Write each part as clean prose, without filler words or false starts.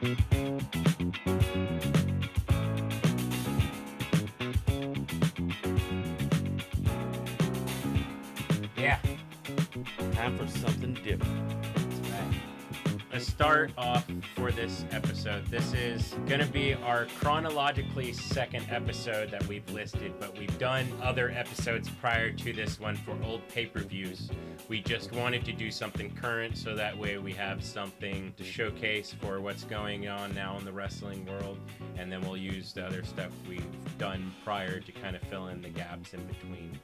Yeah, Time for something different. that's right. Let's start off for this episode. This is going to be our chronologically second episode that we've listed, but we've done other episodes prior to this one for old pay-per-views. We just wanted to do something current so that way we have something to showcase for what's going on now in the wrestling world, and then we'll use the other stuff we've done prior to kind of fill in the gaps in between.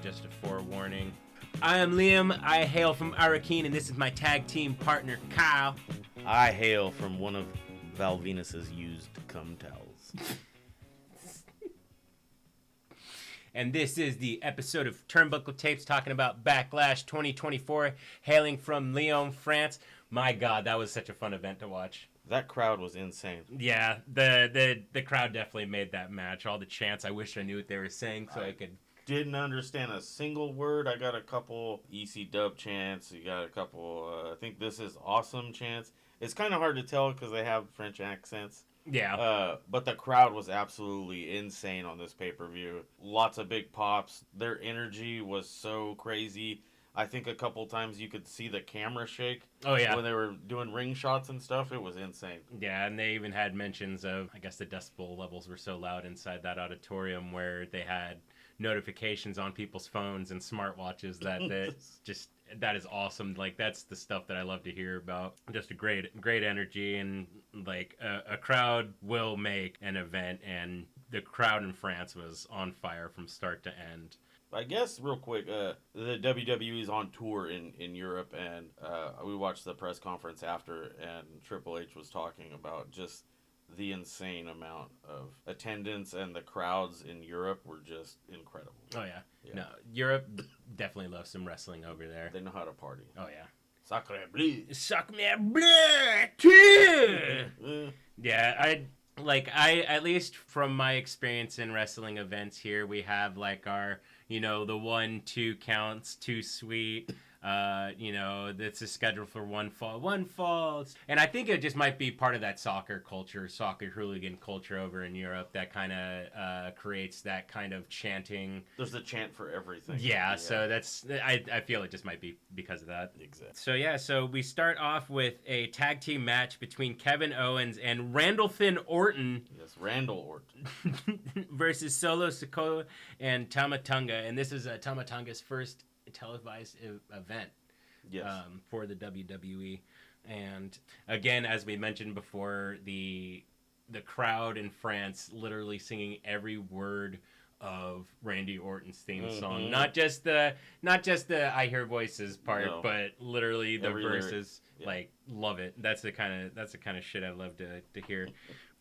Just a forewarning. I am Liam. I hail from Arakeen, and this is my tag team partner, Kyle. I hail from one of Val Venus's used cum towels. And this is the episode of Turnbuckle Tapes talking about Backlash 2024, hailing from Lyon, France. My God, that was such a fun event to watch. That crowd was insane. Yeah, the crowd definitely made that match. All the chants, I wish I knew what they were saying so I could... Didn't understand a single word. I got a couple EC dub chants. You got a couple, I think this is awesome chants. It's kind of hard to tell because they have French accents. Yeah. But the crowd was absolutely insane on this pay-per-view. Lots of big pops. Their energy was so crazy. I think a couple times you could see the camera shake. Oh, yeah. When they were doing ring shots and stuff. It was insane. Yeah, and they even had mentions of, I guess the decibel levels were so loud inside that auditorium where they had notifications on people's phones and smartwatches that is awesome. Like, that's the stuff that I love to hear about. Just a great energy, and like a crowd will make an event, and the crowd in France was on fire from start to end. I guess real quick, the WWE is on tour in Europe, and we watched the press conference after, and Triple H was talking about just the insane amount of attendance, and the crowds in Europe were just incredible. Oh, yeah. No, Europe definitely loves some wrestling over there. They know how to party. Oh, yeah. Sacre bleu. Sacre bleu, too. Yeah, I at least from my experience in wrestling events here, we have like our, the 1-2 counts, too sweet. That's a schedule for one fall. And I think it just might be part of that soccer hooligan culture over in Europe that kind of creates that kind of chanting. There's a chant for everything. Yeah, so I feel it just might be because of that. Exactly. So we start off with a tag team match between Kevin Owens and Randolphin Orton. Yes, Randall Orton. versus Solo Sikoa and Tama Tonga. And this is Tama Tonga's first televised event for the WWE. And again, as we mentioned before, the crowd in France literally singing every word of Randy Orton's theme song. Not just the I hear voices part, but literally the every verses. Like, love it. That's the kind of shit I love to hear.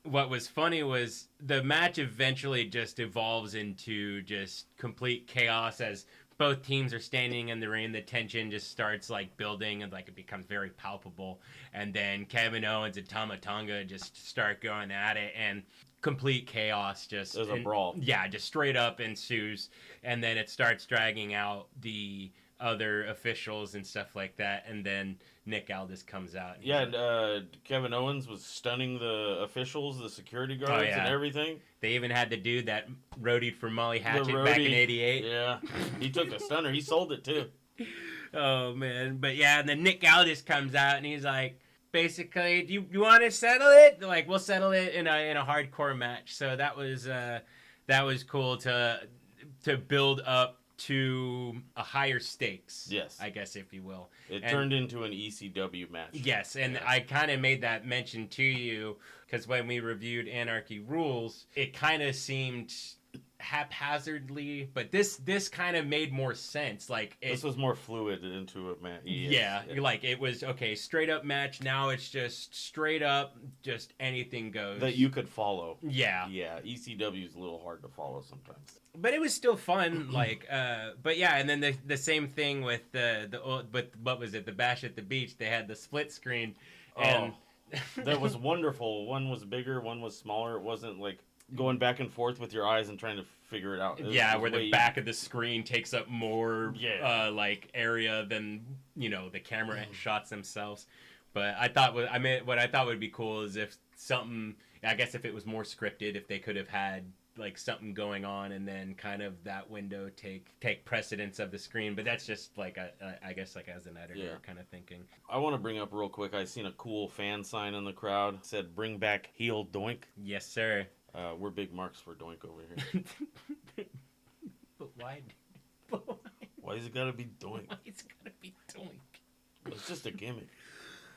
What was funny was the match eventually just evolves into just complete chaos as both teams are standing in the ring. The tension just starts like building, and like it becomes very palpable. And then Kevin Owens and Tama Tonga just start going at it, and complete chaos. There's a brawl. Yeah, just straight up ensues, and then it starts dragging out the other officials and stuff like that, and then Nick Aldis comes out. And Kevin Owens was stunning the officials, the security guards, and everything. They even had the dude that roadied for Molly Hatchet back in '88. Yeah, he took the stunner. He sold it too. Oh man, but yeah, and then Nick Aldis comes out and he's like, basically, do you want to settle it? They're like, we'll settle it in a hardcore match. So that was cool to build up to a higher stakes, yes, I guess, if you will. It turned into an ECW match. Yes, and I kind of made that mention to you because when we reviewed Anarchy Rules, it kind of seemed haphazardly, but this kind of made more sense. Like this was more fluid into a match. Yeah, like it was straight up match. Now it's just straight up, just anything goes that you could follow. Yeah, ECW is a little hard to follow sometimes, but it was still fun. But yeah, and then the same thing with but what was it? The Bash at the Beach. They had the split screen, and that was wonderful. One was bigger, one was smaller. It wasn't like going back and forth with your eyes and trying to figure it out. Where the back of the screen takes up more area than the camera shots themselves. But what I thought would be cool is if something, I guess if it was more scripted, if they could have had like something going on and then kind of that window take precedence of the screen. But that's just like I guess like as an editor kind of thinking. I want to bring up real quick, I seen a cool fan sign in the crowd. It said bring back heel doink. Yes, sir. We're big marks for doink over here. But why? Why is it gotta be doink? Why it's gotta be doink? It's just a gimmick.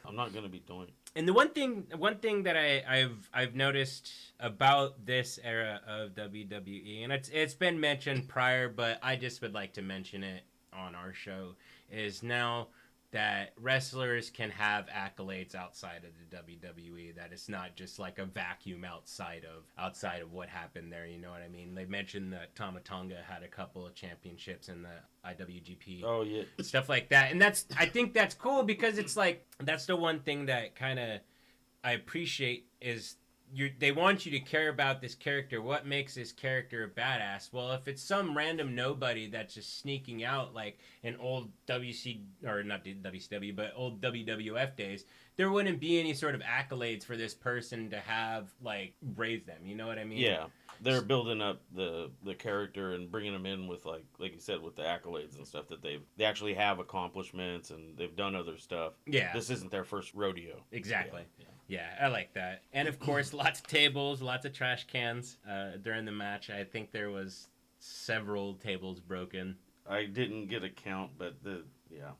I'm not gonna be doink. And the one thing that I've noticed about this era of WWE, and it's been mentioned prior, but I just would like to mention it on our show, is now that wrestlers can have accolades outside of the WWE. That it's not just like a vacuum outside of what happened there. You know what I mean? They mentioned that Tama Tonga had a couple of championships in the IWGP. Oh yeah, stuff like that, and I think that's cool because it's like that's the one thing that kind of I appreciate is they want you to care about this character. What makes this character a badass? Well, if it's some random nobody that's just sneaking out like in old WC or not WCW but old WWF days, there wouldn't be any sort of accolades for this person to have like raise them. You know what I mean? Yeah, they're building up the character and bringing them in with like you said with the accolades and stuff that they actually have accomplishments and they've done other stuff. Yeah, this isn't their first rodeo. Exactly. Yeah, I like that. And of course, lots of tables, lots of trash cans during the match. I think there was several tables broken. I didn't get a count, but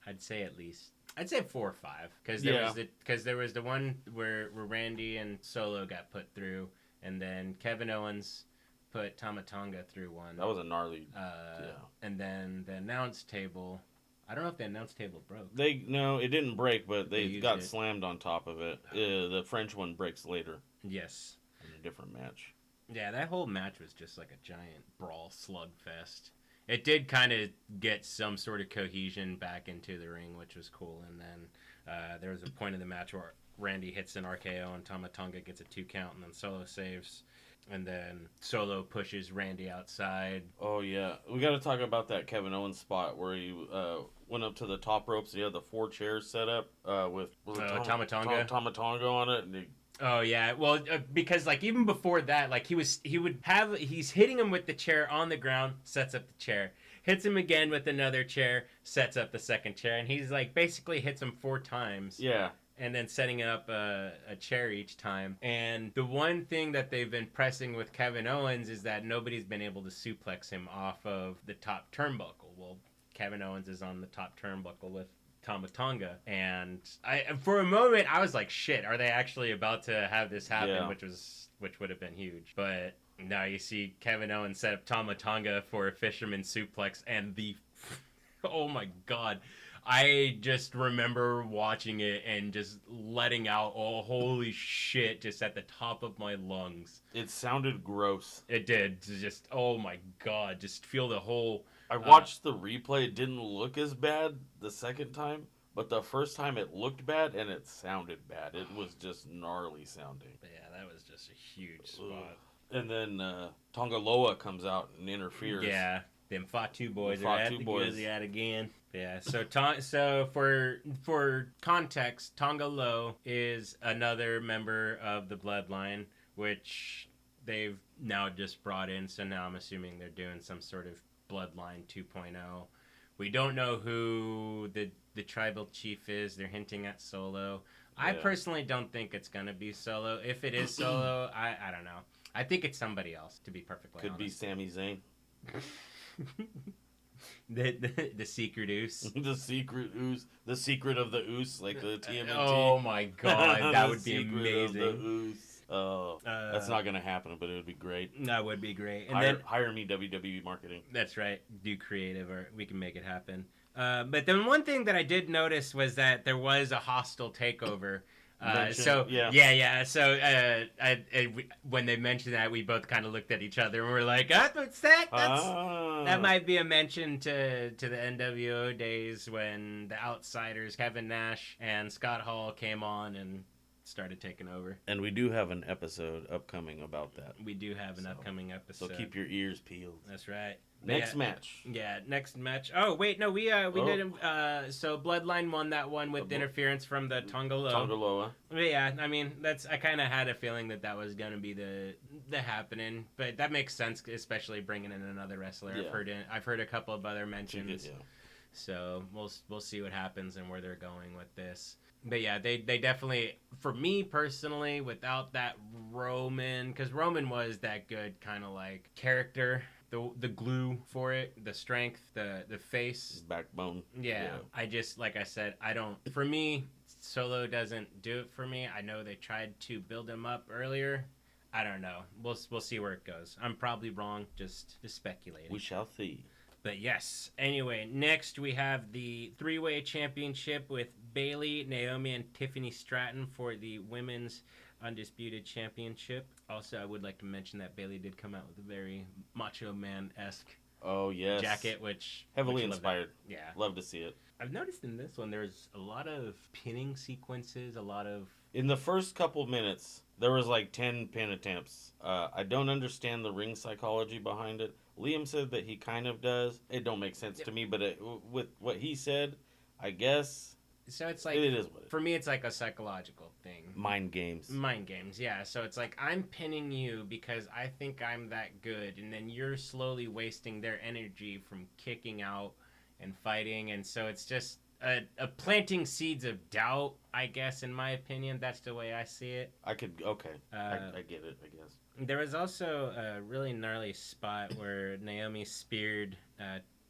I'd say at least. I'd say 4 or 5 because there was the one where Randy and Solo got put through, and then Kevin Owens put Tama Tonga through one. That was a gnarly. And then the announce table. I don't know if the announce table broke. No, it didn't break, but they got slammed on top of it. The French one breaks later. Yes. In a different match. Yeah, that whole match was just like a giant brawl slugfest. It did kind of get some sort of cohesion back into the ring, which was cool. And then there was a point in the match where Randy hits an RKO and Tama Tonga gets a 2 count, and then Solo saves. And then Solo pushes Randy outside. Oh, yeah. We got to talk about that Kevin Owens spot where he went up to the top ropes. He had the 4 chairs set up with Tama Tonga on it. And oh, yeah. Well, because, like, even before that, like, he's hitting him with the chair on the ground, sets up the chair. Hits him again with another chair, sets up the second chair. And he's, like, basically hits him 4 times. Yeah. And then setting up a chair each time. And the one thing that they've been pressing with Kevin Owens is that nobody's been able to suplex him off of the top turnbuckle. Well, Kevin Owens is on the top turnbuckle with Tama Tonga. And for a moment, I was like, shit, are they actually about to have this happen? Yeah. Which would have been huge. But now you see Kevin Owens set up Tama Tonga for a fisherman suplex. And oh my God. I just remember watching it and just letting out, oh, holy shit, just at the top of my lungs. It sounded gross. It did. Just, oh my God, just feel the whole... I watched the replay. It didn't look as bad the second time, but the first time it looked bad and it sounded bad. It was just gnarly sounding. Yeah, that was just a huge spot. And then Tonga Loa comes out and interferes. Yeah. Them Fatu boys are at it again. Yeah, so for context, Tonga Loa is another member of the Bloodline, which they've now just brought in, so now I'm assuming they're doing some sort of Bloodline 2.0. We don't know who the tribal chief is. They're hinting at Solo. Yeah. I personally don't think it's going to be Solo. If it is Solo, I don't know. I think it's somebody else, to be perfectly honest. Could be Sami Zayn. the secret ooze. The secret ooze. The secret of the ooze, like the TMNT. Oh my God, that would be amazing. Of the ooze. Oh, that's not gonna happen, but it would be great. That would be great. And hire me, WWE marketing. That's right. Do creative, or we can make it happen. But then one thing that I did notice was that there was a hostile takeover. So when they mentioned that, we both kind of looked at each other and we're like, what's that? That might be a mention to the NWO days when the Outsiders, Kevin Nash and Scott Hall, came on and started taking over. And we do have an episode upcoming about that. We do have an upcoming episode. So keep your ears peeled. That's right. Next match. Yeah, next match. Oh wait, no, we did him. So Bloodline won that one with interference from the Tongaloa. But yeah, I mean I kind of had a feeling that was gonna be the happening, but that makes sense, especially bringing in another wrestler. Yeah. I've heard a couple of other mentions. So we'll see what happens and where they're going with this. But yeah, they definitely, for me personally, without that Roman, because Roman was that good kind of like character. The glue for it, the strength, the face, backbone. Yeah, I just, like I said, for me, Solo doesn't do it for me. I know they tried to build him up earlier. I don't know. We'll see where it goes. I'm probably wrong. Just speculating. We shall see. But yes. Anyway, next we have the 3-way championship with Bayley, Naomi, and Tiffany Stratton for the women's Undisputed Championship. Also, I would like to mention that Bayley did come out with a very Macho Man-esque jacket, which heavily inspired. Yeah, love to see it. I've noticed in this one there's a lot of pinning sequences, in the first couple minutes there was like 10 pin attempts. I don't understand the ring psychology behind it. Liam said that he kind of does. It don't make sense to me, but with what he said, I guess. So it's like, it is what for me, it's like a psychological thing. Mind games, yeah. So it's like, I'm pinning you because I think I'm that good, and then you're slowly wasting their energy from kicking out and fighting, and so it's just a planting seeds of doubt, I guess, in my opinion. That's the way I see it. I get it, I guess. There was also a really gnarly spot where Naomi speared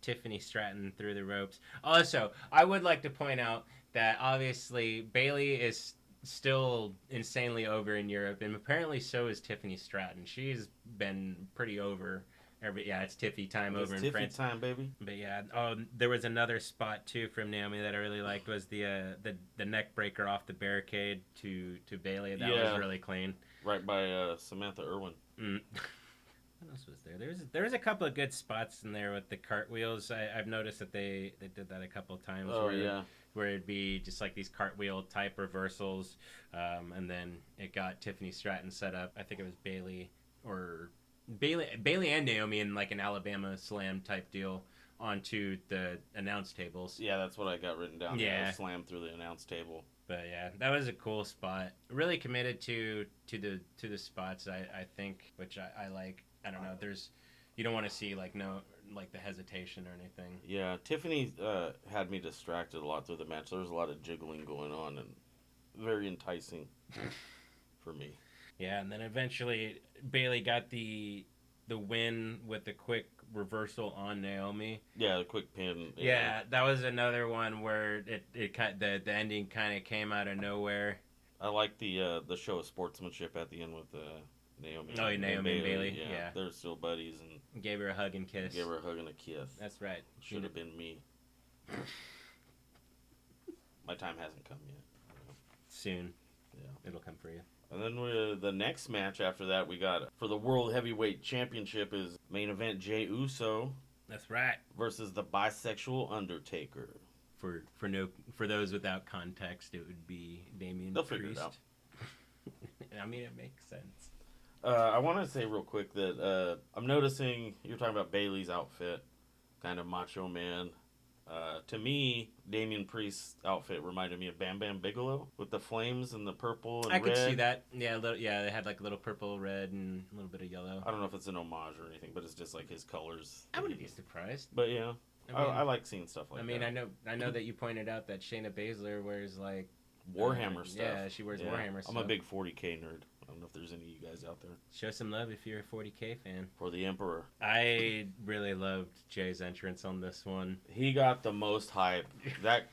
Tiffany Stratton through the ropes. Also, I would like to point out that obviously Bayley is still insanely over in Europe, and apparently so is Tiffany Stratton. She's been pretty over. It's Tiffy time over in France. Tiffy time, baby. But yeah, there was another spot too from Naomi that I really liked, was the neck breaker off the barricade to Bayley. That was really clean. Right by Samantha Irwin. What else was there? There was a couple of good spots in there with the cartwheels. I've noticed that they did that a couple of times. Where it'd be just like these cartwheel type reversals, and then it got Tiffany Stratton set up. I think it was Bayley and Naomi in like an Alabama slam type deal onto the announce tables. Yeah, that's what I got written down. Yeah, slam through the announce table. But yeah, that was a cool spot. Really committed to the spots. I think, which I like. I don't know. You don't want to see like the hesitation or anything. Yeah, Tiffany had me distracted a lot through the match. There was a lot of jiggling going on and very enticing for me. Yeah, and then eventually Bayley got the win with the quick reversal on Naomi. Yeah, the quick pin. Yeah, that was another one where the ending kind of came out of nowhere. I like the show of sportsmanship at the end with Naomi. Oh, Naomi and Bayley. Yeah, they're still buddies and gave her a hug and kiss. Gave her a hug and a kiss. That's right. Should have been me. My time hasn't come yet. Soon. Yeah, it'll come for you. And then the next match after that we got for the World Heavyweight Championship is main event Jey Uso. That's right. Versus the bisexual Undertaker. For those without context, it would be Damian Priest. Figure it out. I mean, it makes sense. I want to say real quick that I'm noticing you're talking about Bayley's outfit, kind of Macho Man. To me, Damian Priest's outfit reminded me of Bam Bam Bigelow with the flames and the purple and red. I could see that. Yeah, they had like a little purple, red, and a little bit of yellow. I don't know if it's an homage or anything, but it's just like his colors. I wouldn't be surprised. But yeah, I like seeing stuff like that. I know that you pointed out that Shayna Baszler wears like Warhammer stuff. Yeah, she wears Warhammer stuff. I'm a big 40K nerd. I don't know if there's any of you guys out there. Show some love if you're a 40K fan. For the Emperor. I really loved Jay's entrance on this one. He got the most hype. That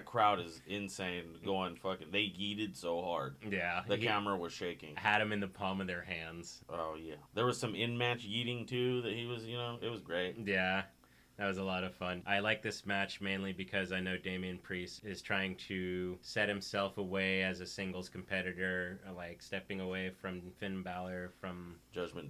crowd is insane. Going fucking, they yeeted so hard. Yeah. The camera was shaking. Had him in the palm of their hands. Oh yeah. There was some in-match yeeting too that he was, it was great. Yeah. That was a lot of fun. I like this match mainly because I know Damian Priest is trying to set himself away as a singles competitor, like stepping away from Finn Balor from Judgment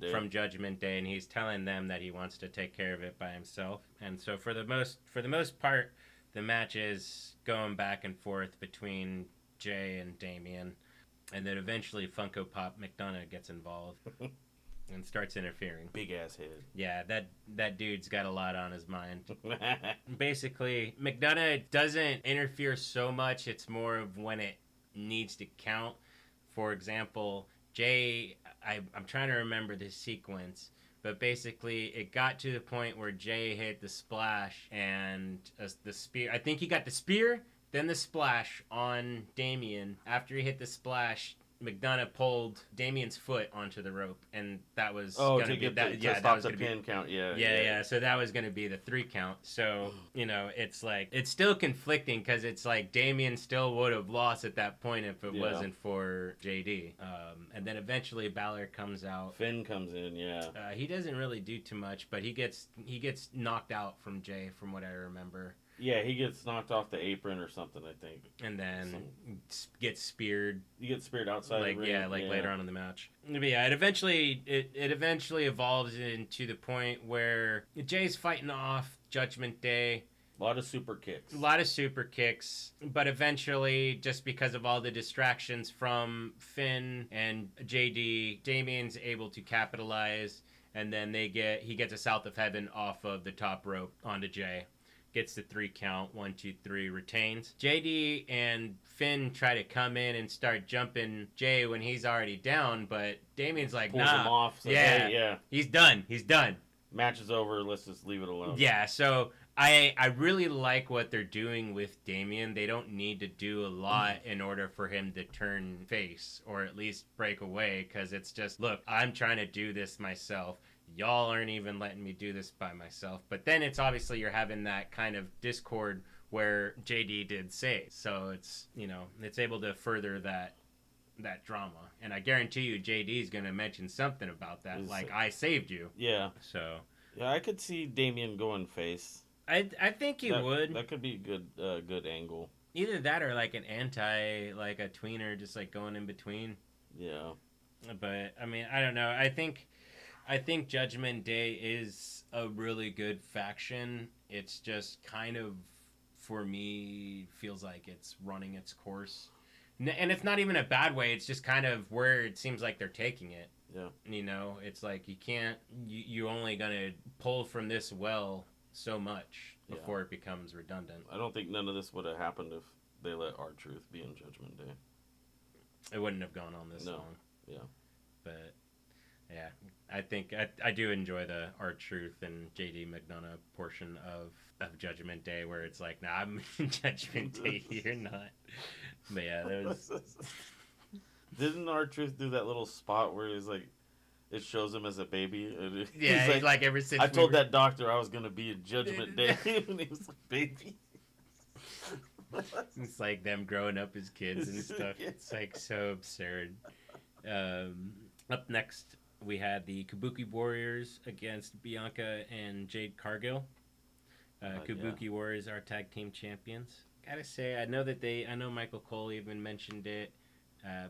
Day, and he's telling them that he wants to take care of it by himself. And so for the most part, the match is going back and forth between Jay and Damian, and then eventually Funko Pop McDonough gets involved. and starts interfering. Big ass head. Yeah, that dude's got a lot on his mind. Basically, McDonough doesn't interfere so much. It's more of when it needs to count. For example, Jay, I'm trying to remember this sequence, but basically it got to the point where Jay hit the splash and the spear. I think he got the spear, then the splash on Damien. After he hit the splash, McDonough pulled Damien's foot onto the rope, and that was going to be that. Yeah, that was the pin count. Yeah. So that was going to be the 3 count. So it's like it's still conflicting because it's like Damien still would have lost at that point if it wasn't for JD. And then eventually Balor comes out. Finn comes in. Yeah. He doesn't really do too much, but he gets knocked out from Jay, from what I remember. Yeah, he gets knocked off the apron or something, I think. And then gets speared. You get speared outside the ring. Yeah, later on in the match. But yeah, it eventually evolves into the point where Jay's fighting off Judgment Day. A lot of super kicks. But eventually, just because of all the distractions from Finn and JD, Damien's able to capitalize. And then he gets a South of Heaven off of the top rope onto Jay. Gets the 3 count, 1, 2, 3, retains. JD and Finn try to come in and start jumping Jay when he's already down, but Damien's like, pulls him off. So yeah, he's done. Match is over. Let's just leave it alone. Yeah, so I really like what they're doing with Damien. They don't need to do a lot in order for him to turn face or at least break away, because it's just, look, I'm trying to do this myself. Y'all aren't even letting me do this by myself. But then it's obviously you're having that kind of discord where JD did say. So it's, it's able to further that drama. And I guarantee you JD is going to mention something about that. I saved you. Yeah. So. Yeah, I could see Damien going face. I think he would. That could be a good angle. Either that or like an a tweener, just like going in between. Yeah. But, I mean, I don't know. I think Judgment Day is a really good faction. It's just kind of, for me, feels like it's running its course. And it's not even a bad way. It's just kind of where it seems like they're taking it. Yeah. It's like you only going to pull from this well so much before it becomes redundant. I don't think none of this would have happened if they let R-Truth be in Judgment Day. It wouldn't have gone on this long. Yeah. But... yeah, I think I do enjoy the R-Truth and JD McDonough portion of Judgment Day, where it's like, nah, I'm in Judgment Day, you're not. But yeah, there was... Didn't R-Truth do that little spot where he's like, it shows him as a baby? And yeah, he's like ever since... I told that doctor I was going to be in Judgment Day when he was a baby. It's like them growing up as kids and stuff. It's like so absurd. Up next... we had the Kabuki Warriors against Bianca and Jade Cargill. Kabuki Warriors are tag team champions. Gotta say, I know Michael Cole even mentioned it.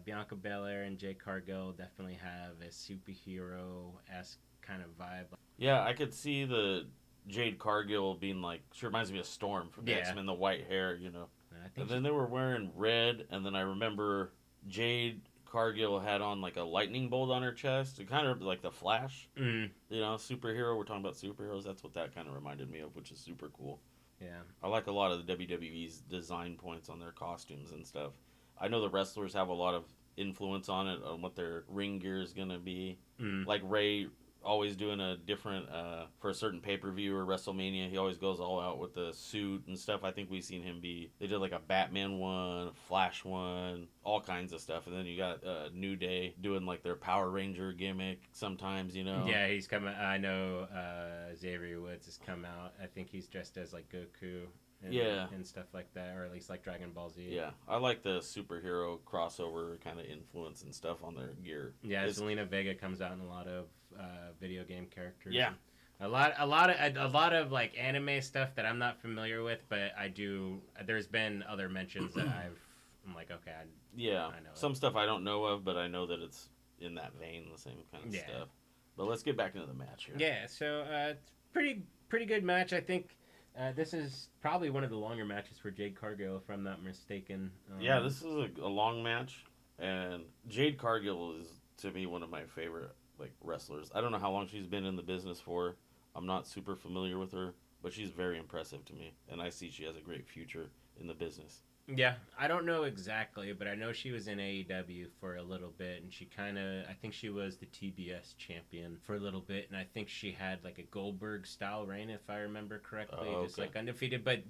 Bianca Belair and Jade Cargill definitely have a superhero-esque kind of vibe. Yeah, I could see the Jade Cargill being like, she reminds me of Storm from X-Men, the white hair, And then they were wearing red, and then I remember Jade Cargill had on like a lightning bolt on her chest, kind of like the Flash, superhero. We're talking about superheroes. That's what that kind of reminded me of, which is super cool. Yeah, I like a lot of the WWE's design points on their costumes and stuff. I know the wrestlers have a lot of influence on it, on what their ring gear is gonna be. Like Ray always doing a different for a certain pay-per-view or WrestleMania, he always goes all out with the suit and stuff. I think we've seen him they did like a Batman one, a Flash one, all kinds of stuff. And then you got New Day doing like their Power Ranger gimmick sometimes, Yeah, he's coming. I know Xavier Woods has come out. I think he's dressed as like Goku. And stuff like that, or at least like Dragon Ball Z. Yeah, I like the superhero crossover kind of influence and stuff on their gear. Yeah, Zelina Vega comes out in a lot of video game characters. Yeah, a lot of like anime stuff that I'm not familiar with, but I do. There's been other mentions that I'm like, okay, I know some stuff I don't know of, but I know that it's in that vein, the same kind of stuff. But let's get back into the match here. Yeah, so it's pretty good match, I think. This is probably one of the longer matches for Jade Cargill, if I'm not mistaken. This is a long match, and Jade Cargill is, to me, one of my favorite like wrestlers. I don't know how long she's been in the business for. I'm not super familiar with her, but she's very impressive to me, and I see she has a great future in the business. Yeah, I don't know exactly, but I know she was in AEW for a little bit, and I think she was the TBS champion for a little bit, and I think she had like a Goldberg-style reign, if I remember correctly, just like undefeated, but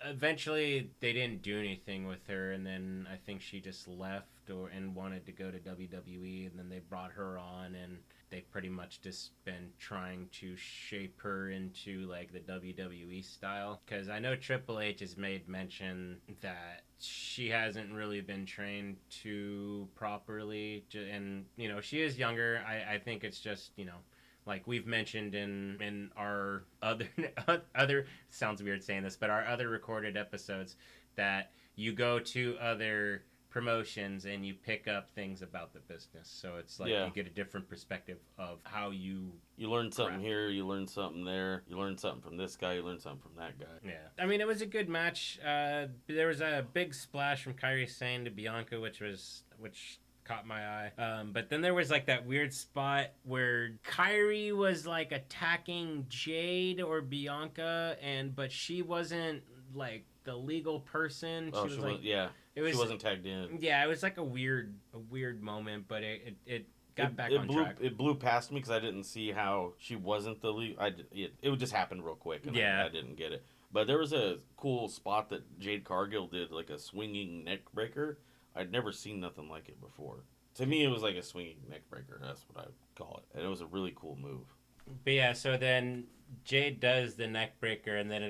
eventually they didn't do anything with her, and then I think she just left and wanted to go to WWE, and then they brought her on, and they've pretty much just been trying to shape her into like the WWE style. Because I know Triple H has made mention that she hasn't really been trained too properly, and you know, she is younger. I think it's just, you know, like we've mentioned in our other sounds weird saying this, but our other recorded episodes, that you go to other promotions and you pick up things about the business, so it's like you get a different perspective of how you learn something here, you learn something there, you learn something from this guy, you learn something from that guy. Yeah, I mean, it was a good match. There was a big splash from Kairi Sane to Bianca, which caught my eye. But then there was like that weird spot where Kairi was like attacking Jade or Bianca, but she wasn't like the legal person. She was like, she wasn't tagged in. Yeah, it was like a weird moment, but it got back on track. It blew past me because I didn't see how she wasn't the legal. It just happened real quick, and I didn't get it. But there was a cool spot that Jade Cargill did, like a swinging neck breaker. I'd never seen nothing like it before. To me, it was like a swinging neck breaker. That's what I would call it. And it was a really cool move. But yeah, so then Jade does the neck breaker, and then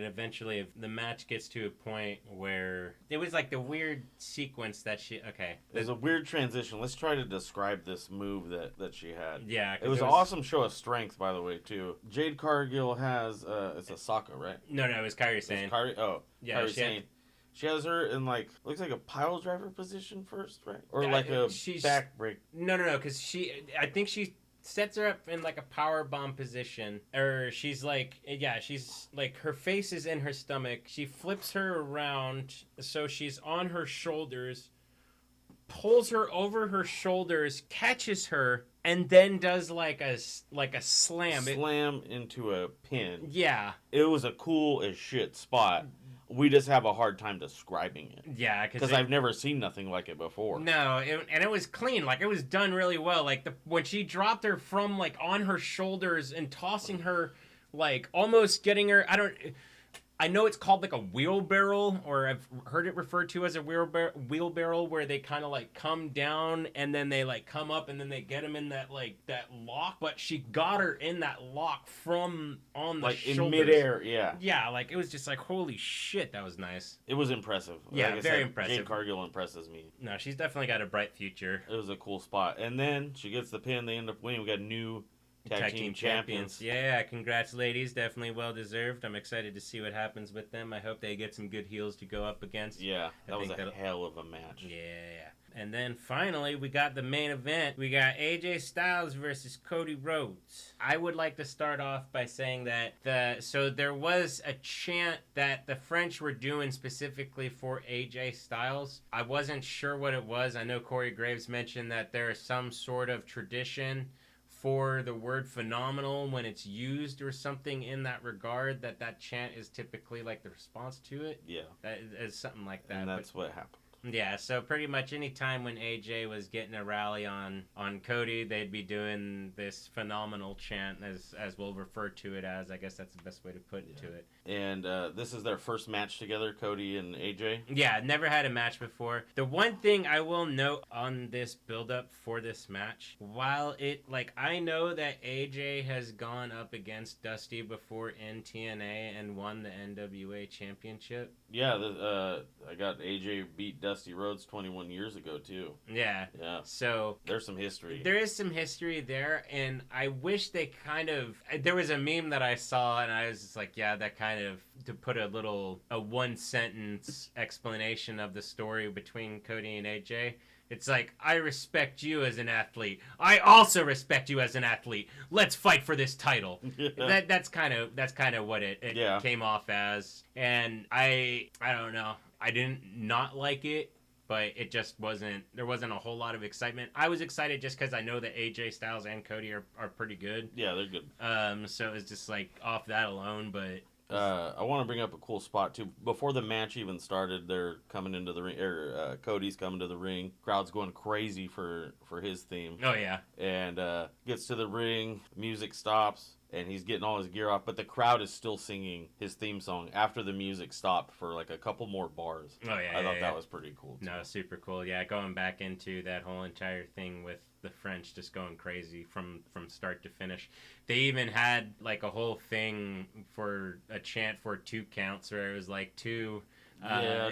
the match gets to a point where it was like the weird sequence that There's a weird transition. Let's try to describe this move that she had. Yeah. It was an awesome show of strength, by the way, too. Jade Cargill has, it's a Sokka, right? No, it was Kairi Sane. Kairi Sane. She has her in, like, looks like a pile driver position first, right? Or like a back break. No, because I think she sets her up in like a power bomb position, or she's like her face is in her stomach. She flips her around so she's on her shoulders, pulls her over her shoulders, catches her, and then does like a slam into a pin. Yeah, it was a cool as shit spot. We just have a hard time describing it. Yeah, because I've never seen nothing like it before. No, and it was clean. Like, it was done really well. Like, when she dropped her from, like, on her shoulders and tossing her, like, almost getting her... I know it's called, like, a wheelbarrow, or I've heard it referred to as a wheelbarrow, where they kind of, like, come down, and then they, like, come up, and then they get them in that lock. But she got her in that lock from on the shoulders. Like, in midair, yeah. Yeah, like, it was just like, holy shit, that was nice. It was impressive. Yeah, like very impressive. Jade Cargill impresses me. No, she's definitely got a bright future. It was a cool spot. And then she gets the pin, they end up winning. We got new Tag team champions. Yeah, congrats, ladies. Definitely well deserved. I'm excited to see what happens with them. I hope they get some good heels to go up against. Yeah, that was a hell of a match. Yeah. And then finally, we got the main event. We got AJ Styles versus Cody Rhodes. I would like to start off by saying that so there was a chant that the French were doing specifically for AJ Styles. I wasn't sure what it was. I know Corey Graves mentioned that there is some sort of tradition for the word phenomenal when it's used or something in that regard, that chant is typically like the response to it. Yeah. That is something like that. And that's what happened. Yeah, so pretty much any time when AJ was getting a rally on Cody, they'd be doing this phenomenal chant, as we'll refer to it as. I guess that's the best way to put it to it. And this is their first match together, Cody and AJ? Yeah, never had a match before. The one thing I will note on this build-up for this match, while I know that AJ has gone up against Dusty before in TNA and won the NWA Championship. Yeah, I got AJ beat Dusty Rhodes 21 years ago, too. Yeah. Yeah. So there's some history. There is some history there, and I wish they there was a meme that I saw, and I was just like, yeah, that kind of, to put a one-sentence explanation of the story between Cody and AJ. It's like, I respect you as an athlete. I also respect you as an athlete. Let's fight for this title. That's kind of what it came off as. And I don't know. I didn't not like it, but it just wasn't. There wasn't a whole lot of excitement. I was excited just because I know that AJ Styles and Cody are pretty good. Yeah, they're good. So it was just like off that alone, but. I want to bring up a cool spot too. Before the match even started, they're coming into the ring. Cody's coming to the ring. Crowd's going crazy for his theme. Oh yeah. And gets to the ring. Music stops, and he's getting all his gear off. But the crowd is still singing his theme song after the music stopped for like a couple more bars. Oh yeah. I thought that was pretty cool too. No, super cool. Yeah, going back into that whole entire thing with the French just going crazy from start to finish. They even had like a whole thing for a chant for 2 counts where it was like 2.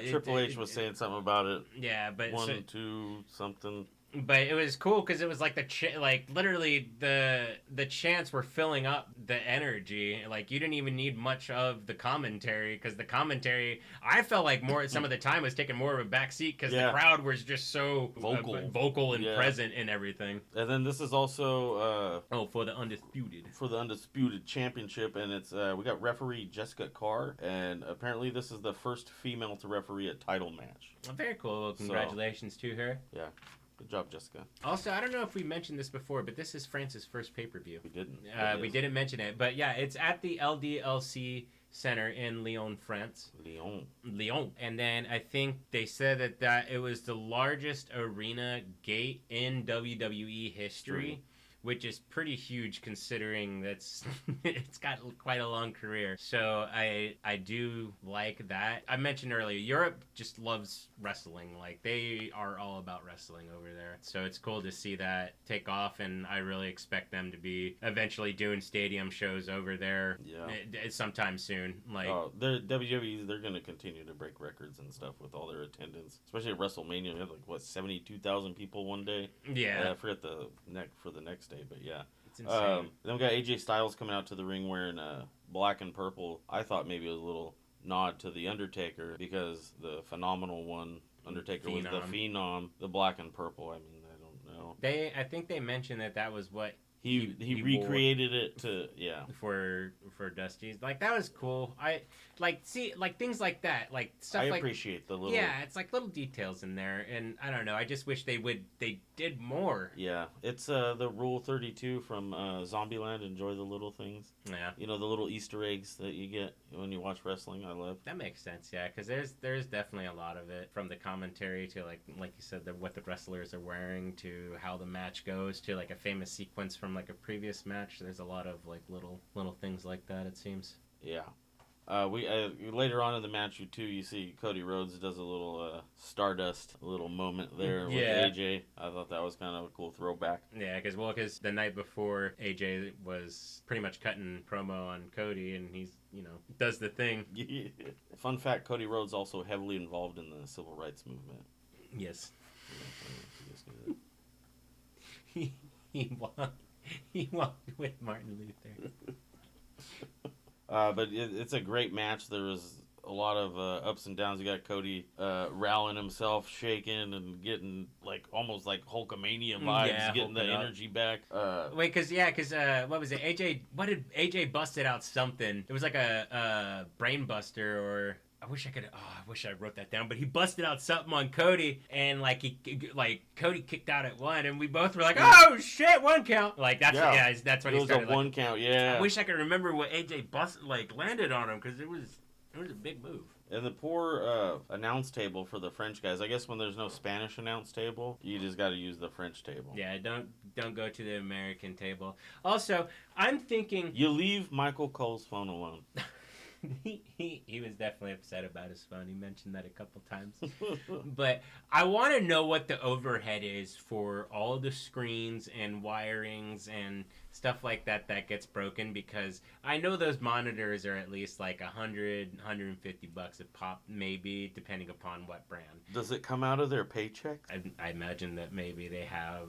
Triple H was saying something about it. Yeah, but 1, 2, something. But it was cool because it was like literally the chants were filling up the energy. Like you didn't even need much of the commentary because the commentary I felt like more some of the time was taking more of a back seat because the crowd was just so vocal and present in everything. And then this is also for the undisputed championship, and it's we got referee Jessica Carr, and apparently this is the first female to referee a title match. Well, very cool. Well, congratulations to her. Yeah. Good job, Jessica. Also, I don't know if we mentioned this before, but this is France's first pay-per-view. We didn't. We didn't mention it, but yeah, it's at the LDLC Center in Lyon, France. Lyon. And then I think they said that it was the largest arena gate in WWE history. Which is pretty huge considering it's got quite a long career. So I do like that. I mentioned earlier, Europe just loves wrestling. Like they are all about wrestling over there. So it's cool to see that take off, and I really expect them to be eventually doing stadium shows over there. Sometime soon. Like WWE, they're going to continue to break records and stuff with all their attendance, especially at WrestleMania. We had 72,000 people one day. Yeah. I forget for the next day, but yeah. It's insane. Then we got AJ Styles coming out to the ring wearing black and purple. I thought maybe it was a little nod to The Undertaker because the phenomenal one, Undertaker, was the Phenom. The black and purple, I mean, I don't know. I think they mentioned that was what he recreated it to for Dusty's. Like that was cool. I like things like that, like stuff. I appreciate the little it's like little details in there, and I don't know. I just wish they did more. Yeah, it's the Rule 32 from Zombieland. Enjoy the little things. Yeah, the little Easter eggs that you get when you watch wrestling. I love. That makes sense. Yeah, because there's definitely a lot of it, from the commentary to like you said, what the wrestlers are wearing to how the match goes to like a famous sequence from like a previous match. There's a lot of like little things like that, it seems. Yeah. We later on in the match too, you see Cody Rhodes does a little Stardust little moment there with AJ. I thought that was kind of a cool throwback. Yeah, because the night before AJ was pretty much cutting promo on Cody, and he's does the thing. Fun fact: Cody Rhodes also heavily involved in the civil rights movement. Yes. He walked with Martin Luther. But it's a great match. There was a lot of ups and downs. You got Cody rallying himself, shaking, and getting almost like Hulkamania vibes, getting the energy back. Because what was it? AJ busted out something. It was like a brain buster, or I wish I wrote that down. But he busted out something on Cody, and Cody kicked out at 1, and we both were like, "Oh shit, 1 count!" That's what he started. It was a 1 count. Yeah. I wish I could remember what AJ landed on him, because it was a big move. And the poor announce table for the French guys. I guess when there's no Spanish announce table, you just got to use the French table. Yeah, don't go to the American table. Also, I'm thinking you leave Michael Cole's phone alone. He was definitely upset about his phone. He mentioned that a couple times. But I want to know what the overhead is for all the screens and wirings and stuff like that gets broken, because I know those monitors are at least like $100, $150 a pop, maybe, depending upon what brand. Does it come out of their paychecks? I imagine that maybe they have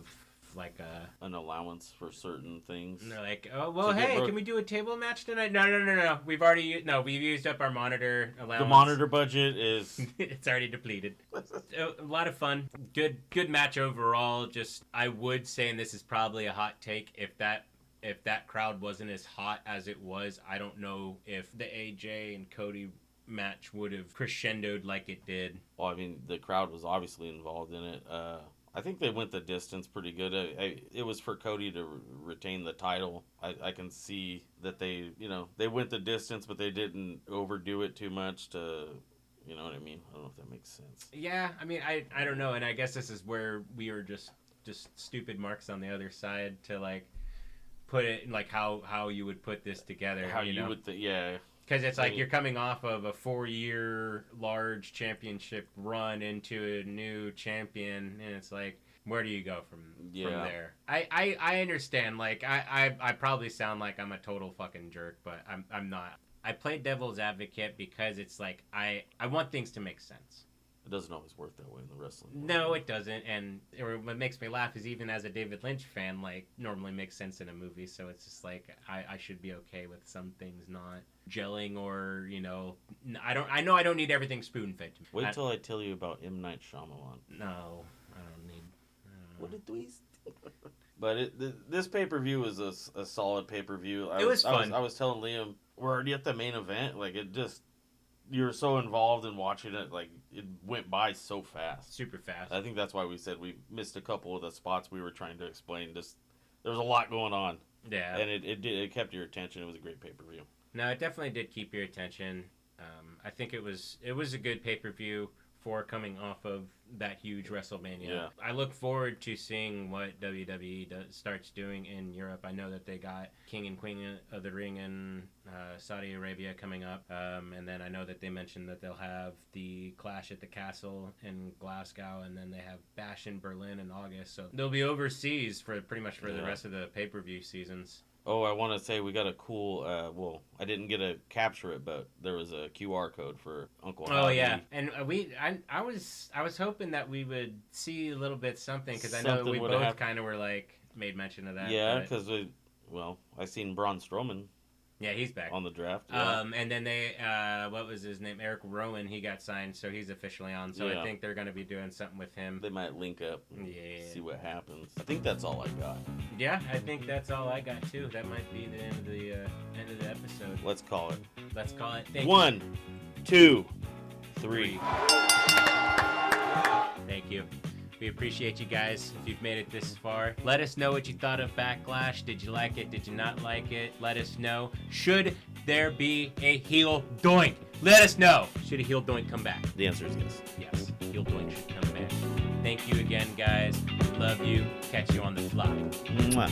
an allowance for certain things. And they're like, oh, well, hey, can we do a table match tonight? No. We've used up our monitor allowance. The monitor budget is... It's already depleted. A lot of fun. Good match overall. Just, I would say, and this is probably a hot take, if that crowd wasn't as hot as it was, I don't know if the AJ and Cody match would have crescendoed like it did. Well, I mean, the crowd was obviously involved in it. I think they went the distance pretty good. It was for Cody to retain the title. I can see that they went the distance, but they didn't overdo it too much to, you know what I mean? I don't know if that makes sense. Yeah, I mean, I don't know, and I guess this is where we are just stupid marks on the other side to, like, put it, like, how you would put this together. How you would yeah. Because it's like you're coming off of a 4-year large championship run into a new champion, and it's like, where do you go from there? I understand. Like, I probably sound like I'm a total fucking jerk, but I'm not. I play devil's advocate because it's like I want things to make sense. It doesn't always work that way in the wrestling world. No, it doesn't. And what makes me laugh is even as a David Lynch fan, like, normally makes sense in a movie. So it's just like I should be okay with some things not gelling, or, you know, I know I don't need everything spoon-fed. Wait till I tell you about M. Night Shyamalan. No, I don't need. What a twist. But this pay-per-view was a solid pay-per-view. It was fun. I was telling Liam, we're already at the main event. Like, it just, you're so involved in watching it. Like, it went by so fast. Super fast. I think that's why we said we missed a couple of the spots we were trying to explain. Just, there was a lot going on. Yeah. And it kept your attention. It was a great pay-per-view. No, it definitely did keep your attention. I think it was a good pay-per-view for coming off of that huge WrestleMania. Yeah. I look forward to seeing what WWE starts doing in Europe. I know that they got King and Queen of the Ring in Saudi Arabia coming up. And then I know that they mentioned that they'll have the Clash at the Castle in Glasgow, and then they have Bash in Berlin in August. So they'll be overseas for pretty much for the rest of the pay-per-view seasons. Oh, I want to say we got a cool, well, I didn't get to capture it, but there was a QR code for Uncle Howdy. Oh, yeah. And I was hoping that we would see a little bit something, because I know we both kind of were, like, made mention of that. Yeah, because, I seen Braun Strowman. Yeah, he's back. On the draft. Yeah. And then they, what was his name? Eric Rowan, he got signed, so he's officially on. So I think they're going to be doing something with him. They might link up and see what happens. I think that's all I got. Yeah, I think that's all I got, too. That might be the end of the episode. Let's call it. Thank 1, 2, 3. Thank you. We appreciate you guys. If you've made it this far, let us know what you thought of Backlash. Did you like it? Did you not like it? Let us know. Should there be a heel doink? Let us know. Should a heel doink come back? The answer is yes. Yes, heel doink should come back. Thank you again, guys. Love you. Catch you on the flop. Mwah.